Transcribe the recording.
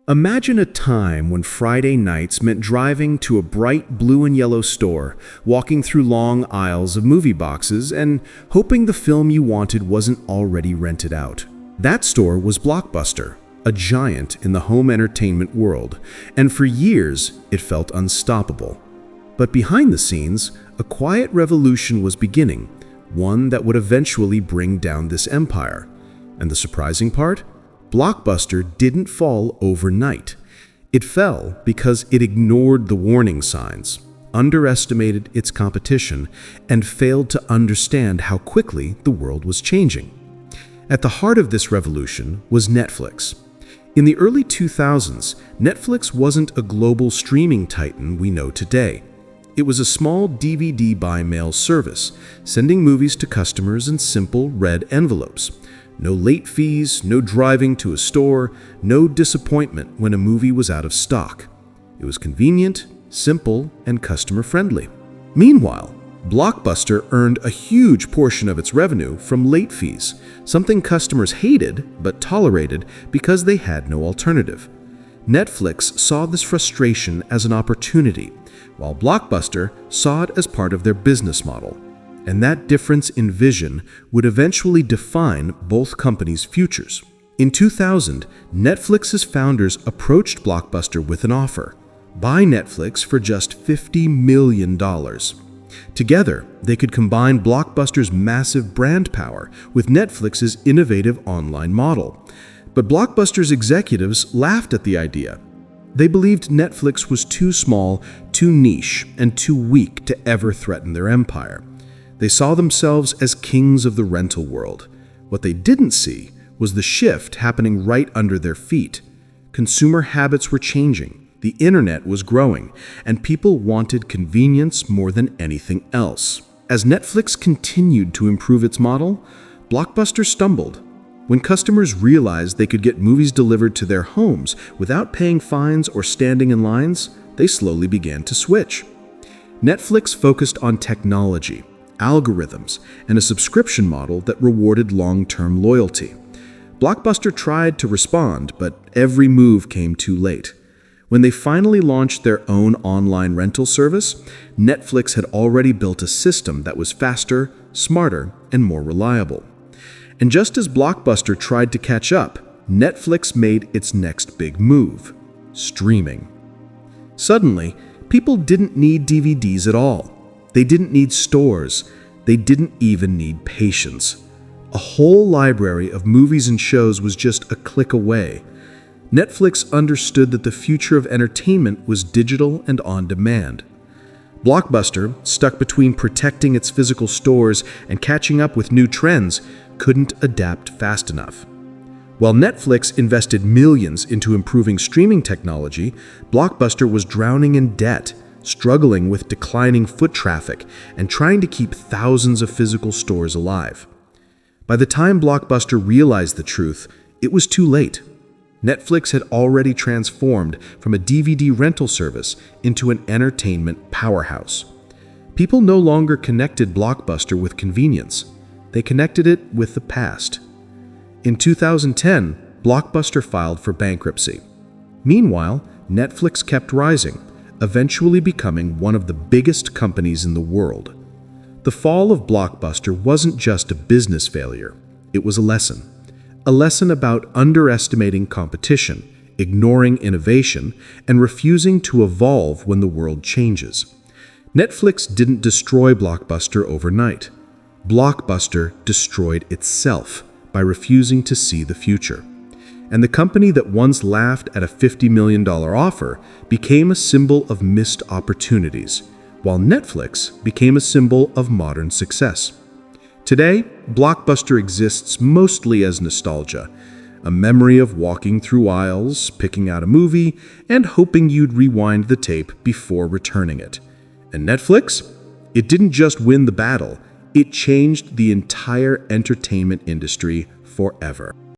Imagine a time when Friday nights meant driving to a bright blue and yellow store, walking through long aisles of movie boxes, and hoping the film you wanted wasn't already rented out. That store was Blockbuster, a giant in the home entertainment world, and for years it felt unstoppable. But behind the scenes, a quiet revolution was beginning, one that would eventually bring down this empire. And the surprising part? Blockbuster didn't fall overnight. It fell because it ignored the warning signs, underestimated its competition, and failed to understand how quickly the world was changing. At the heart of this revolution was Netflix. In the early 2000s, Netflix wasn't a global streaming titan we know today. It was a small DVD by mail service, sending movies to customers in simple red envelopes. No late fees, no driving to a store, no disappointment when a movie was out of stock. It was convenient, simple, and customer-friendly. Meanwhile, Blockbuster earned a huge portion of its revenue from late fees, something customers hated but tolerated because they had no alternative. Netflix saw this frustration as an opportunity, while Blockbuster saw it as part of their business model. And that difference in vision would eventually define both companies' futures. In 2000, Netflix's founders approached Blockbuster with an offer: buy Netflix for just $50 million. Together, they could combine Blockbuster's massive brand power with Netflix's innovative online model. But Blockbuster's executives laughed at the idea. They believed Netflix was too small, too niche, and too weak to ever threaten their empire. They saw themselves as kings of the rental world. What they didn't see was the shift happening right under their feet. Consumer habits were changing, the internet was growing, and people wanted convenience more than anything else. As Netflix continued to improve its model, Blockbuster stumbled. When customers realized they could get movies delivered to their homes without paying fines or standing in lines, they slowly began to switch. Netflix focused on technology, algorithms, and a subscription model that rewarded long-term loyalty. Blockbuster tried to respond, but every move came too late. When they finally launched their own online rental service, Netflix had already built a system that was faster, smarter, and more reliable. And just as Blockbuster tried to catch up, Netflix made its next big move: streaming. Suddenly, people didn't need DVDs at all. They didn't need stores. They didn't even need patience. A whole library of movies and shows was just a click away. Netflix understood that the future of entertainment was digital and on demand. Blockbuster, stuck between protecting its physical stores and catching up with new trends, couldn't adapt fast enough. While Netflix invested millions into improving streaming technology, Blockbuster was drowning in debt, struggling with declining foot traffic, and trying to keep thousands of physical stores alive. By the time Blockbuster realized the truth, it was too late. Netflix had already transformed from a DVD rental service into an entertainment powerhouse. People no longer connected Blockbuster with convenience. They connected it with the past. In 2010, Blockbuster filed for bankruptcy. Meanwhile, Netflix kept rising, eventually becoming one of the biggest companies in the world. The fall of Blockbuster wasn't just a business failure. It was a lesson. A lesson about underestimating competition, ignoring innovation, and refusing to evolve when the world changes. Netflix didn't destroy Blockbuster overnight. Blockbuster destroyed itself by refusing to see the future. And the company that once laughed at a $50 million offer became a symbol of missed opportunities, while Netflix became a symbol of modern success. Today, Blockbuster exists mostly as nostalgia, a memory of walking through aisles, picking out a movie, and hoping you'd rewind the tape before returning it. And Netflix? It didn't just win the battle, it changed the entire entertainment industry forever.